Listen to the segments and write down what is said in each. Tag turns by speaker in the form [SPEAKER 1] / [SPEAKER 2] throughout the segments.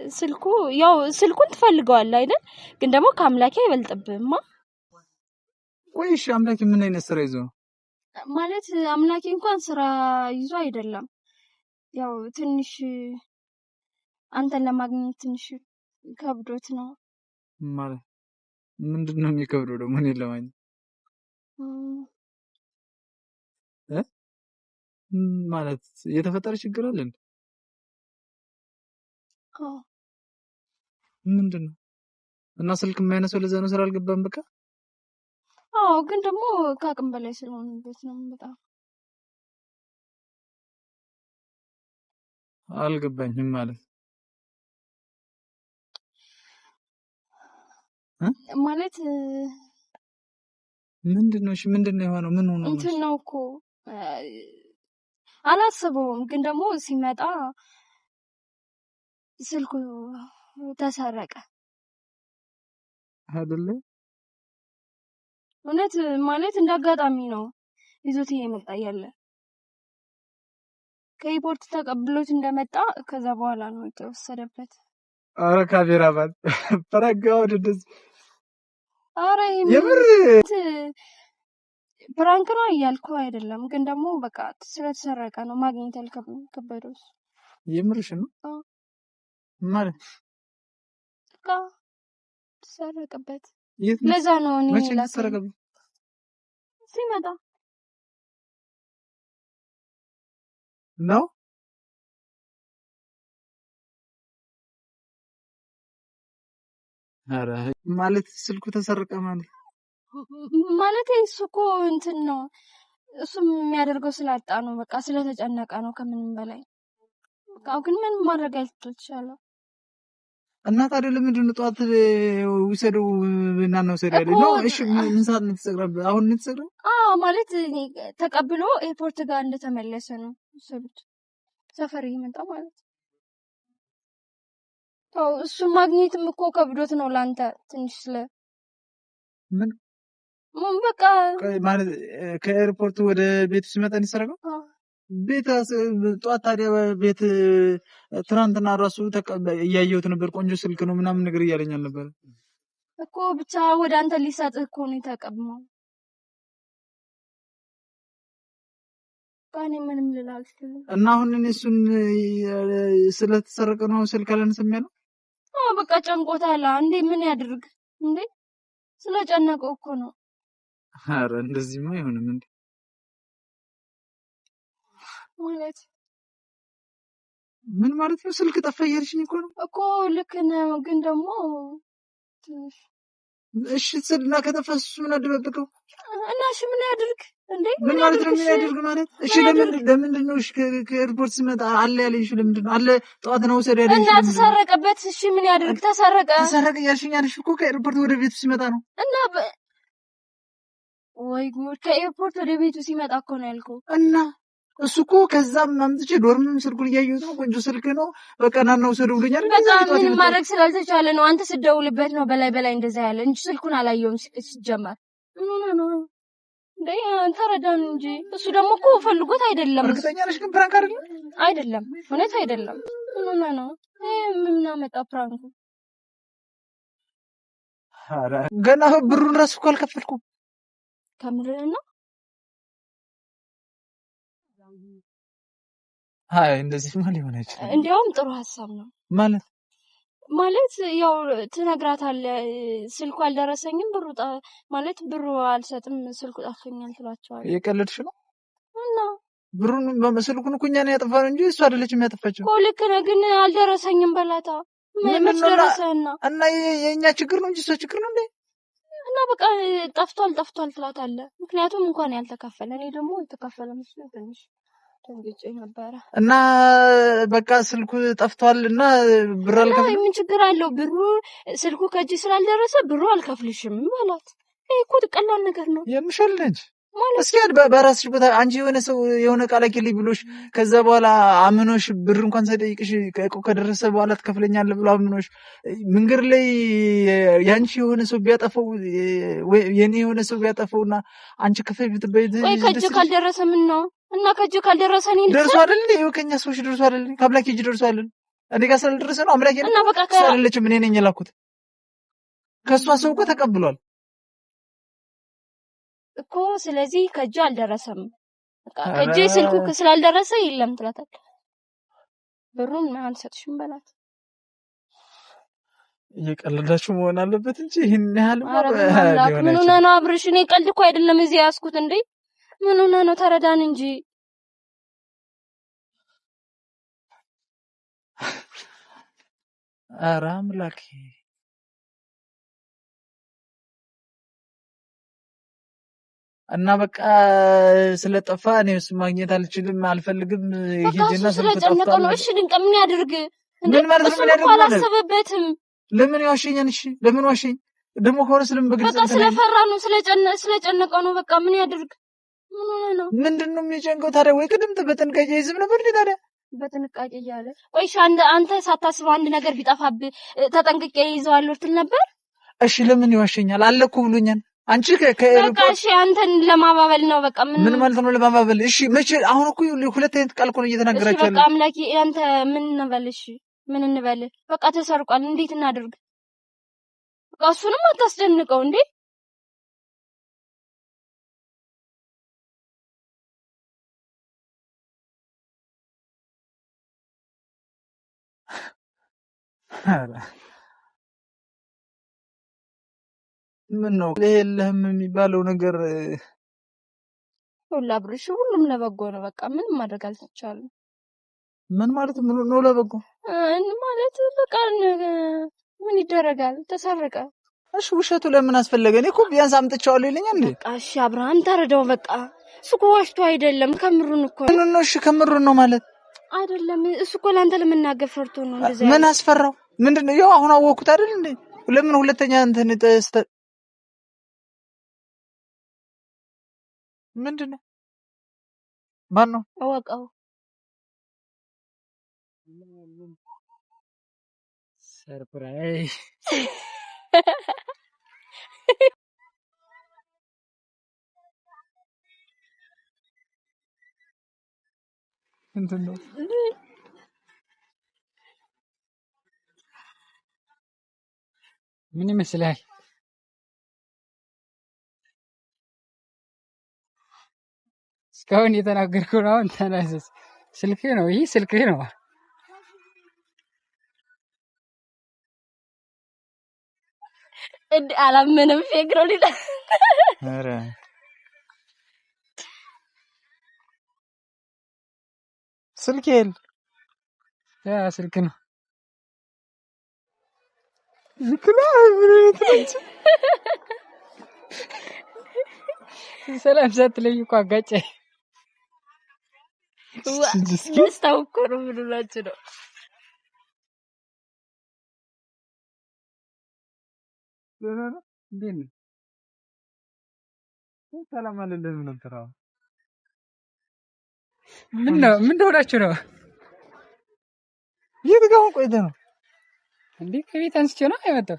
[SPEAKER 1] ስልኩ ያው ስልኩን ትፈልገዋለህ አይደል? ግን ደግሞ ከአምላኬ አይበልጥብህማ።
[SPEAKER 2] ቆይ እሺ አምላኬ ምን አይነት ስራ ይዞ
[SPEAKER 1] ማለት አምላኬ እንኳን ስራ ይዞ አይደለም። ያው ትንሽ አንተን ለማግኘት ትንሽ ከብዶት ነው
[SPEAKER 2] ማለት። ምንድነው የሚከብደው ደግሞ እኔን ለማግኘት? ማለት የተፈጠረ ችግር አለ እንዴ? ምንድነው? እና ስልክ የማይነሳው ለዛ ነው ስራ አልገባም በቃ?
[SPEAKER 1] ግን ደግሞ ከአቅም በላይ ስለሆነበት ነው በጣም
[SPEAKER 2] አልገባኝም ማለት
[SPEAKER 1] ማለት
[SPEAKER 2] ምንድነው? እሺ ምንድነው የሆነው? ምን ሆነ?
[SPEAKER 1] እንትን ነው እኮ አላስበውም፣ ግን ደግሞ ሲመጣ ስልኩ ተሰረቀ
[SPEAKER 2] አይደለ?
[SPEAKER 1] እውነት ማለት እንዳጋጣሚ ነው ይዞት እየመጣ ያለ ከኤርፖርት ተቀብሎት እንደመጣ ከዛ በኋላ ነው የተወሰደበት።
[SPEAKER 2] አረ ካሜራ ባል ፈረጋው ደስ
[SPEAKER 1] አረ
[SPEAKER 2] የምር
[SPEAKER 1] ፕራንክ ነው እያልኩ አይደለም፣ ግን ደግሞ በቃ ስለተሰረቀ ነው ማግኘት ያልከበደው።
[SPEAKER 2] የምርሽ ነው ማለት
[SPEAKER 1] በቃ ተሰረቀበት። ለዛ ነው እኔ
[SPEAKER 2] ተሰረቀበት
[SPEAKER 1] ሲመጣ
[SPEAKER 2] ነው አረ ማለት ስልኩ ተሰረቀ ማለት
[SPEAKER 1] እሱ እኮ እንትን ነው እሱ የሚያደርገው ስላጣ ነው በቃ ስለተጨነቀ ነው ከምንም በላይ በቃ። ግን ምን ማድረግ አይቻልም።
[SPEAKER 2] እና ታዲያ ለምንድን ነው ጠዋት ወሰደው እና ነው ሰደ ያለ ነው? እሺ ምን ሰዓት ነው ተሰረቀ? አሁን ነው ተሰረቀ?
[SPEAKER 1] ማለት ተቀብሎ ኤርፖርት ጋር እንደተመለሰ ነው ሰሉት ሰፈር ይመጣ ማለት ነው። እሱ ማግኘትም እኮ ከብዶት ነው ላንተ ትንሽ ስለ ምን በቃ
[SPEAKER 2] ማለት ከኤርፖርት ወደ ቤት ሲመጣ ነው ቤት ጠዋት ታዲያ ቤት ትናንትና ራሱ እያየሁት ነበር። ቆንጆ ስልክ ነው ምናምን ነገር እያለኛል ነበር
[SPEAKER 1] እኮ ብቻ ወደ አንተ ሊሰጥህ እኮ ነው የተቀበለው። ባኔ ምንም ልላልሽ
[SPEAKER 2] እና አሁን እሱን ስለተሰረቀ ነው ስልክ አላነሳም ያለው።
[SPEAKER 1] በቃ ጨንቆታል እንዴ ምን ያድርግ እንዴ ስለጨነቀው እኮ ነው።
[SPEAKER 2] አረ እንደዚህማ አይሆንም እንዴ
[SPEAKER 1] ማለት
[SPEAKER 2] ምን ማለት ነው? ስልክ ጠፋ እያልሽኝ
[SPEAKER 1] እኮ ልክ ነው፣ ግን ደግሞ
[SPEAKER 2] እሺ ስልና ከተፈሱ ምን አደረበከው?
[SPEAKER 1] እና እሺ ምን ያድርግ እንዴ?
[SPEAKER 2] ምን ማለት ነው? ምን ያድርግ ማለት? እሺ ለምንድን ነው እሺ ከኤርፖርት ሲመጣ አለ ያለሽ ለምንድን ነው? አለ ጠዋት ነው ወሰደ ያለሽ
[SPEAKER 1] እና ተሰረቀበት። እሺ ምን ያድርግ? ተሰረቀ
[SPEAKER 2] እያልሽኝ አልሽ እኮ ከኤርፖርት ወደ ቤቱ ሲመጣ ነው።
[SPEAKER 1] እና ወይ ጉድ ከኤርፖርት ወደ ቤቱ ሲመጣ እኮ ነው ያልከው።
[SPEAKER 2] እና እሱ እኮ ከዛም አምጥቼ ዶርምም ስልኩን እያየሁት ነው። ቆንጆ ስልክ ነው በቃ ና ነው ወሰደው ብሎኛል።
[SPEAKER 1] በቃ ምን ማድረግ ስላልተቻለ ነው አንተ ስትደውልበት ነው በላይ እንደዛ ያለ እንጂ ስልኩን አላየውም ሲጀመር። ነው እንዴ ተረዳን እንጂ እሱ ደግሞ እኮ ፈልጎት አይደለም።
[SPEAKER 2] እርግጠኛ ነሽ ግን ፕራንክ
[SPEAKER 1] አይደለም እውነት አይደለም። ነው ምን አመጣ ፕራንኩ?
[SPEAKER 2] አረ ገና ብሩን ራሱ እኮ አልከፈልኩም።
[SPEAKER 1] ከምር ነው
[SPEAKER 2] አይ እንደዚህ ማለት ሊሆን አይችልም።
[SPEAKER 1] እንዲያውም ጥሩ ሐሳብ ነው ማለት ያው ትነግራታለህ ስልኩ አልደረሰኝም ብሩ ማለት ብሩ አልሰጥም ስልኩ ጠፍቶኛል ትላቸዋለህ።
[SPEAKER 2] እየቀለድሽ ነው?
[SPEAKER 1] እና
[SPEAKER 2] ብሩን በስልኩን እኮ እኛ ነው ያጠፋነው እንጂ እሱ አይደለችም ያጠፋችው
[SPEAKER 1] እኮ። ልክ ነህ ግን አልደረሰኝም በላታ ምን ደረሰና እና
[SPEAKER 2] የኛ ችግር ነው እንጂ እሱ ችግር ነው እንዴ?
[SPEAKER 1] እና በቃ ጠፍቷል ትላታለህ። ምክንያቱም እንኳን ያልተከፈለ እኔ ደግሞ የተከፈለ መስሎኝ ትንሽ ተንግጬ ነበር።
[SPEAKER 2] እና በቃ ስልኩ ጠፍቷል እና ብር አልከፍልም።
[SPEAKER 1] ምን ችግር አለው? ብሩ ስልኩ ከእጅ ስላልደረሰ ብሩ አልከፍልሽም ማለት ይሄ እኮ ቀላል ነገር ነው።
[SPEAKER 2] የምሸልጅ እስኪ በራስሽ ቦታ አንቺ የሆነ ሰው የሆነ ቃል አኪልኝ ብሎሽ ከዛ በኋላ አምኖሽ ብር እንኳን ሳይጠይቅሽ ከደረሰ በኋላ ትከፍለኛለህ ብሎ አምኖሽ መንገድ ላይ ያንቺ የሆነ ሰው ቢያጠፋው የኔ የሆነ ሰው ቢያጠፋውና አንቺ ከፈይ ብትበይ
[SPEAKER 1] ወይ ከእጅ ካልደረሰ ምን ነው? እና ከእጅ ካልደረሰ እኔ
[SPEAKER 2] ደርሶ አይደል? ይሄው ከኛ ሰዎች ደርሶ አይደል? ከአምላክ እጅ ደርሶ አይደል? እኔ ጋር ስለደረሰ ነው አምላኬ ነው።
[SPEAKER 1] እና በቃ
[SPEAKER 2] ስለለችም እኔ ነኝ የላኩት። ከሷ ሰው እኮ ተቀብሏል
[SPEAKER 1] እኮ። ስለዚህ ከእጁ አልደረሰም። በቃ ከእጁ ስልኩ ስላልደረሰ የለም ትላታለህ። ብሩን ማን ሰጥሽም በላት።
[SPEAKER 2] እየቀለዳችሁ መሆን አለበት እንጂ ይሄን ያህል
[SPEAKER 1] ምን ሆነ ነው አብርሽ? እኔ ቀልድ እኮ አይደለም እዚህ ያስኩት እንዴ። ምን ሆነ ነው? ተረዳን እንጂ
[SPEAKER 2] ኧረ አምላኬ እና በቃ ስለጠፋ እኔስ ማግኘት አልችልም አልፈልግም። ይሄጅና
[SPEAKER 1] ስለጨነቀ ነው። እሺ ድንቅ ምን ያድርግ?
[SPEAKER 2] ምን ማለት ነው? ምን ያድርግ?
[SPEAKER 1] አላሰበበትም።
[SPEAKER 2] ለምን ያወሸኛል? እሺ ለምን ዋሸኝ? ደግሞ ኮርስ ለምን በግልጽ
[SPEAKER 1] በቃ ስለፈራ ነው፣ ስለጨነቀ ነው። በቃ ምን ያድርግ? ምን ሆነ ነው?
[SPEAKER 2] ምንድነው የሚጨንቀው ታዲያ? ወይ ቅድም በጥንቃቄ ይዝም ነበር ታዲያ
[SPEAKER 1] በጥንቃቄ እያለ ቆይሽ አንተ ሳታስበው አንድ ነገር ቢጠፋብህ ተጠንቅቄ ይዘዋለሁ ትል ነበር።
[SPEAKER 2] እሺ ለምን ይዋሸኛል? አለኩ ብሎኛል። አንቺ
[SPEAKER 1] በቃ እሺ አንተን ለማባበል ነው። በቃ
[SPEAKER 2] ምን ማለት ነው ለማባበል? እሺ መቼ? አሁን እኮ ሁለት አይነት ቃል እኮ ነው እየተናገራችሁ ያለው።
[SPEAKER 1] በቃ አምላኬ አንተ ምን እንበል? እሺ ምን እንበል? በቃ ተሰርቋል። እንዴት እናድርግ? በቃ እሱንም አታስጨንቀው እንዴ።
[SPEAKER 2] ምን ነው ለየለህም የሚባለው ነገር?
[SPEAKER 1] ሁላ ብርሽ ሁሉም ለበጎ ነው። በቃ ምንም ማድረግ አልተቻለም።
[SPEAKER 2] ምን ማለት ምን ነው ለበጎ
[SPEAKER 1] ማለት? በቃ ምን ይደረጋል? ተሰረቀ።
[SPEAKER 2] እሺ ውሸቱ ለምን አስፈለገ? እኔ እኮ ቢያንስ አምጥቻለሁ ይለኛል እንዴ።
[SPEAKER 1] በቃ እሺ አብርሃም ተረዳው። በቃ እሱ እኮ ዋሽቶ አይደለም ከምሩን እኮ
[SPEAKER 2] ነው። እሺ ከምሩን ነው ማለት
[SPEAKER 1] አይደለም። እሱ እኮ ላንተ ለመናገር ፈርቶ ነው እንደዛ።
[SPEAKER 2] ምን አስፈራው? ምንድነው? ያው አሁን አወኩት አይደል እንዴ? ለምን ሁለተኛ እንትን ምንድነው? ማን ነው?
[SPEAKER 1] አወቀው።
[SPEAKER 3] ሰርፕራይዝ
[SPEAKER 2] እንትን ነው
[SPEAKER 3] ምን ይመስላል? እስካሁን የተናገርከው ነው። አሁን ተናዘዝ። ስልክህ ነው ይሄ፣ ስልክህ ነው።
[SPEAKER 1] እንዴ አላመነም። ፌክ ነው ሊላ።
[SPEAKER 2] ኧረ ስልክ የለ።
[SPEAKER 3] ያ ስልክ ነው።
[SPEAKER 2] ዝክላ
[SPEAKER 3] ሰላም ሳትለኝ እኮ አጋጨኝ።
[SPEAKER 1] ስታውቁ ነው ብሉላችሁ ነው።
[SPEAKER 3] እንዴት ነው?
[SPEAKER 2] ሰላም አለልህ ነበር።
[SPEAKER 3] ምን ነው? ምን ደውላችሁ ነው?
[SPEAKER 2] የት ጋር ቆይተህ ነው
[SPEAKER 3] እንዴ? ከቤት አንስቼ ነው የመጣው።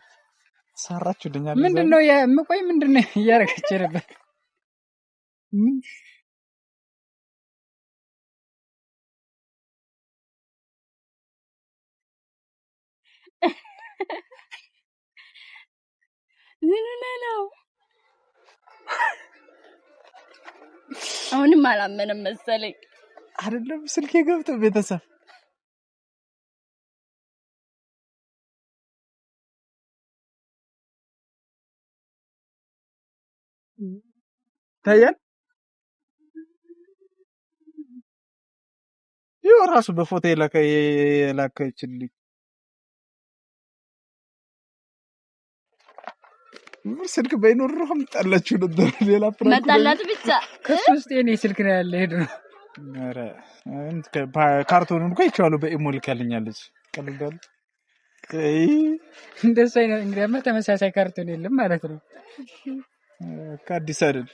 [SPEAKER 2] ሰራችሁልኛል።
[SPEAKER 3] ምንድነው የምቆይ? ምንድነው እያረጋች ነበር?
[SPEAKER 1] ምን ነው? አሁንም አላመነም መሰለኝ።
[SPEAKER 2] አይደለም ስልኬ ገብቶ ቤተሰብ ታያል። ይኸው ራሱ በፎቶ የላከችልኝ ስልክ ባይኖር ነው አምጣላችሁ ነበር። ሌላ ፕራንክ
[SPEAKER 1] መጣላት ብቻ
[SPEAKER 3] ከሱ ውስጥ የኔ ስልክ ነው ያለ ሄዶ ነው።
[SPEAKER 2] ኧረ ካርቶኑን እኮ ይቻላል በኢሞ ልካልኛለች። ቀልዳል
[SPEAKER 3] እንደሱ አይነት እንግዲህ ተመሳሳይ ካርቶን የለም ማለት ነው።
[SPEAKER 2] ከአዲስ አይደል?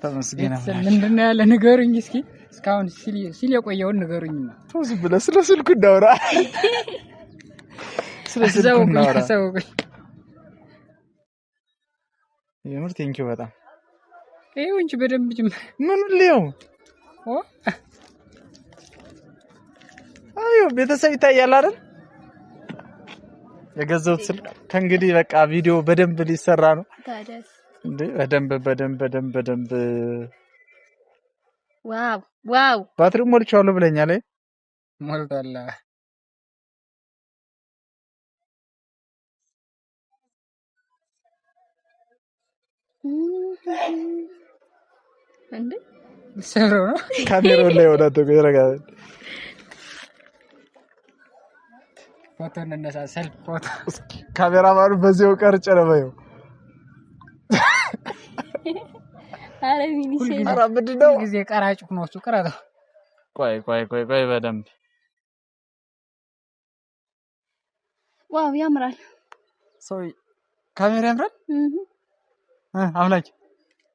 [SPEAKER 2] ተመስገን።
[SPEAKER 3] ምንድነው ያለ ንገሩኝ እስኪ። እስካሁን ሲል የቆየውን ንገሩኝ።
[SPEAKER 2] ተውስ ብለህ ስለ ስልኩ እንዳወራ ስለ ስልኩ እንዳወራ የምር ቴንኪው በጣም
[SPEAKER 3] ይኸው እንጂ በደንብ ጅም
[SPEAKER 2] ምን ልየው? አዩ ቤተሰብ ይታያል አይደል? የገዛሁት ስልክ ከእንግዲህ በቃ ቪዲዮ በደንብ ሊሰራ ነው
[SPEAKER 1] ታዲያስ
[SPEAKER 2] እንዴ? በደንብ
[SPEAKER 1] ዋው
[SPEAKER 2] ባትሪው ሞልቼዋለሁ ብለኛል።
[SPEAKER 3] ሞልቷል።
[SPEAKER 1] እንዴ
[SPEAKER 3] ሰብሮ ነው
[SPEAKER 2] ካሜራው ላይ ወዳቶ ይረጋል።
[SPEAKER 3] ፎቶ እንነሳ። ሰልፍ ፎቶ
[SPEAKER 2] ካሜራማኑ በዚያው ቀርጬ ነው ባየው።
[SPEAKER 1] አረ ሚኒሴ
[SPEAKER 2] አረ ምንድነው
[SPEAKER 3] ጊዜ ቀራጭ ነው እሱ ቀራጭ።
[SPEAKER 2] ቆይ በደንብ
[SPEAKER 1] ዋው ያምራል።
[SPEAKER 2] ሰው ካሜራ ያምራል። አምላክ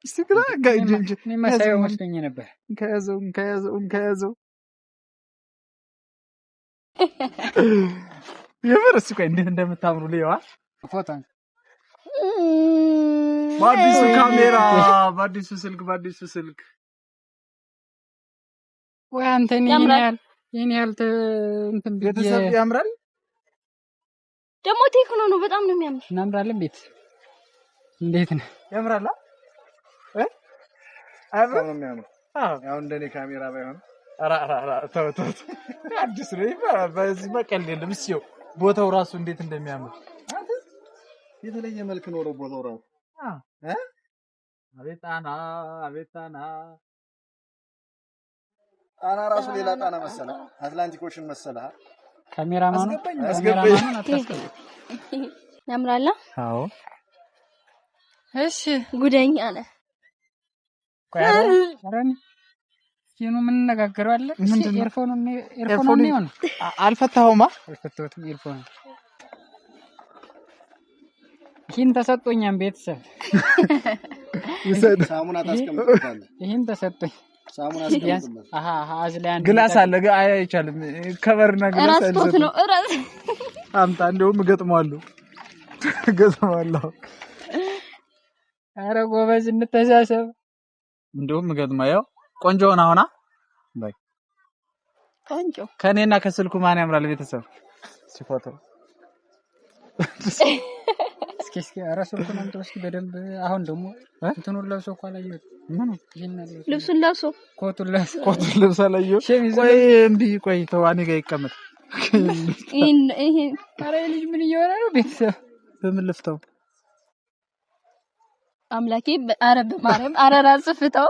[SPEAKER 2] እስቲ ግራ ጋይጅ
[SPEAKER 3] ማሳየው መስለኝ ነበር።
[SPEAKER 2] ከያዘው የምር እሱ ቆይ እንዴት እንደምታምሩ ልየዋ
[SPEAKER 3] ፎቶ
[SPEAKER 2] በአዲሱ ካሜራ በአዲሱ ስልክ
[SPEAKER 3] ወይ አንተን ይሄን ያህል እንትን
[SPEAKER 2] ቤተሰብ ያምራል።
[SPEAKER 1] ደግሞ ቴክኖ ነው በጣም ነው የሚያምር።
[SPEAKER 3] እናምራለን። ቤት እንዴት ነው
[SPEAKER 2] ያምራል? አይብራም ነው የሚያምር። ያው እንደኔ ካሜራ ባይሆን ተው አዲስ ነው ይባላል። በዚህ በቀል የለም። እስኪው ቦታው ራሱ እንዴት እንደሚያምር
[SPEAKER 4] የተለየ መልክ ነው ቦታው ራሱ
[SPEAKER 2] አቤታና
[SPEAKER 4] ጣና ራሱ ሌላ ጣና መሰለ፣ አትላንቲክ ኦሽን መሰለ።
[SPEAKER 3] ካሜራማኑ
[SPEAKER 1] ያምራል።
[SPEAKER 2] አዎ
[SPEAKER 1] እሺ ጉደኛ ነህ።
[SPEAKER 3] ቆይ አረን ሲኑ ምን እንነጋገራለን? ኤርፎን ነው
[SPEAKER 2] አልፈታሁማ።
[SPEAKER 3] አልፈታሁትም። ኤርፎን ይሄን ተሰጥቶኛል። ቤተሰብ
[SPEAKER 4] ሳሙና ታስቀምጥበታለህ።
[SPEAKER 3] ይሄን ተሰጥቶኝ ሳሙና አስቀምጥበት። አዝላን
[SPEAKER 2] ግላስ አለ አይቻልም። ከበርና ግላስ
[SPEAKER 1] ራስፖርት ነው ራስ
[SPEAKER 2] አምጣ። እንደውም እገጥመዋለሁ።
[SPEAKER 3] ኧረ ጎበዝ እንተሳሰብ።
[SPEAKER 2] እንደውም እገጥማው ቆንጆ ሆና ባይ
[SPEAKER 1] ቆንጆ
[SPEAKER 2] ከኔና ከስልኩ ማን ያምራል? ቤተሰብ ሲፎቶ
[SPEAKER 3] እስኪ ኧረ ስልኩን አምጥቶ እስኪ በደንብ አሁን ደግሞ እንትኑን ለብሶ እኮ አላየሁት። ምን
[SPEAKER 1] ልብሱን ለብሶ
[SPEAKER 3] ኮቱን
[SPEAKER 2] ለብሶ አላየሁ። ቆይ እምቢ ቆይ ተው እኔ ጋር ይቀመጥ።
[SPEAKER 1] ይሄ
[SPEAKER 3] ኧረ ልጅ ምን እየሆነ ነው? ቤተሰብ
[SPEAKER 2] በምን ልፍተው?
[SPEAKER 1] አምላኬ ኧረ በማርያም ኧረ ራስ ፍታው።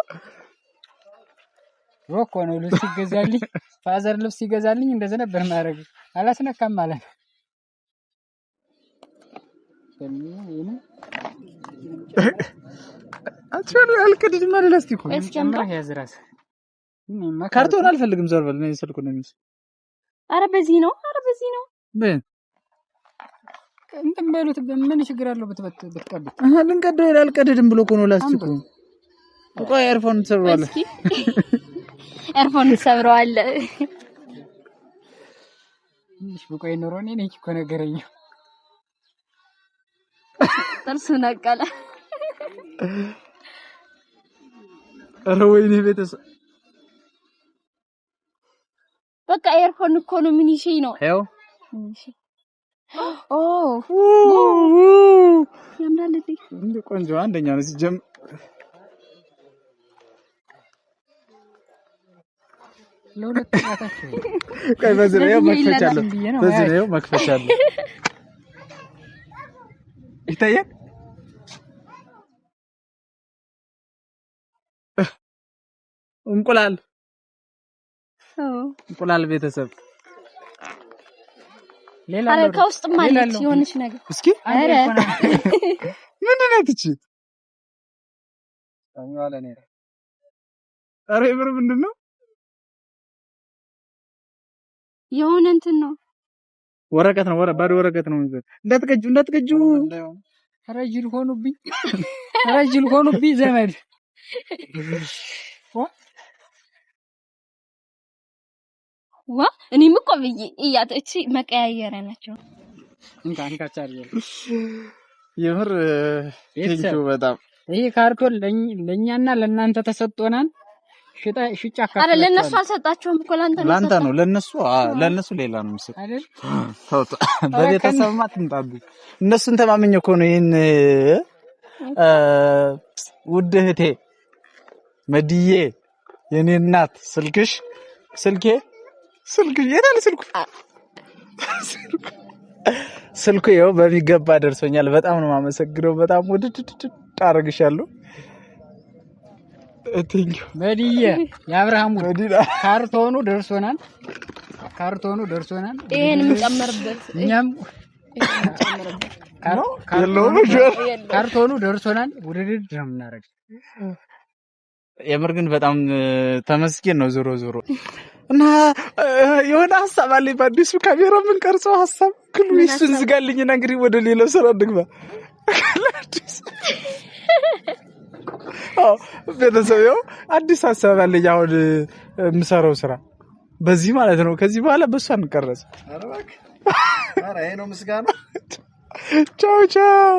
[SPEAKER 3] ሮኮ ነው ልብስ ይገዛልኝ። ፋዘር ልብስ ይገዛልኝ እንደዚህ ነበር ማድረግ። አላስነካም ማለት ነው።
[SPEAKER 2] አትሽል አልከድድ ማለት ነው።
[SPEAKER 3] እስኪ ያዝራስ
[SPEAKER 2] ካርቶን አልፈልግም። ዘር በል ነው ስልኩ ነው የሚስ
[SPEAKER 1] ኧረ በዚህ ነው
[SPEAKER 2] ምን
[SPEAKER 3] እንትን በሉት። ምን ችግር አለው ብትቀብጥ?
[SPEAKER 2] ልንቀደው ይላል። ቀደድም ብሎ እኮ ነው ላስቲኩ። ቆይ ኤርፎን ተሰብሯል።
[SPEAKER 1] ኤርፎን ተሰብሯል።
[SPEAKER 3] እሺ በቆይ ኖሮ እኔ ነኝ እኮ ነገረኛ።
[SPEAKER 1] ጥርሱ ነቀለ።
[SPEAKER 2] ኧረ ወይኔ ቤተሰብ
[SPEAKER 1] በቃ ኤርፎን እኮ ነው። ምን ይሽይ ነው?
[SPEAKER 2] ያው
[SPEAKER 1] ያምራል።
[SPEAKER 2] እንዴ ቆንጆ አንደኛ ነው ሲጀም
[SPEAKER 3] ለሁለት ሰዓታችሁ
[SPEAKER 2] ቆይ በዚህ ነው መክፈቻለሁ። ይታያል። እንቁላል ቤተሰብ
[SPEAKER 3] ሌላ
[SPEAKER 1] አረ ከውስጥ ማለት የሆነች ነገር
[SPEAKER 2] እስኪ አረ ምንድን ነው እቺ?
[SPEAKER 4] ታኛዋለ ነው።
[SPEAKER 2] አረ ይብር ምንድን ነው?
[SPEAKER 1] የሆነ እንትን ነው።
[SPEAKER 2] ወረቀት ነው። ባዶ ወረቀት ነው። እንዳትቀጁ።
[SPEAKER 3] አረ ጅል ሆኑብኝ ዘመድ
[SPEAKER 1] እኔም እኮ ብዬ እያተች መቀያየሪያ ናቸው።
[SPEAKER 3] እንካ ቻርጀር
[SPEAKER 2] የምር ቴንኪው በጣም
[SPEAKER 3] ይሄ ካርቶን ለኛና ለእናንተ ተሰጥቶናል። ሽጫ
[SPEAKER 1] አረ ለነሱ አልሰጣቸውም እኮ
[SPEAKER 2] ላንተ ነው። ለነሱ ሌላ ነው የሚሰጥ አይደል? በቤተሰብማ አትምጣብ። እነሱን ተማመኘ እኮ ነው ይሄን ውድ እህቴ መድዬ የኔ እናት ስልኬ የታለ ስልኩ ይኸው በሚገባ ደርሶኛል። በጣም ነው የማመሰግነው። በጣም ውድድድ አደርግሻለሁ።
[SPEAKER 3] መድዬ የአብርሃም ካርቶኑ ደርሶናል።
[SPEAKER 1] ይሄን የምንጨምርበት
[SPEAKER 3] እኛም ካርቶኑ ደርሶናል። ውድድድ ነው የምናደርገው።
[SPEAKER 2] የምር ግን በጣም ተመስገን ነው። ዞሮ እና የሆነ ሐሳብ አለኝ በአዲሱ ካሜራ የምንቀርጸው ሐሳብ ግን እሱን ዝጋልኝና እንግዲህ ወደ ሌላው ስራ እንግባ። ቤተሰብ ያው አዲስ ሐሳብ አለኝ አሁን የምሰራው ስራ በዚህ ማለት ነው። ከዚህ በኋላ በሷ እንቀረጽ።
[SPEAKER 4] ኧረ ይሄ ነው ምስጋና።
[SPEAKER 2] ቻው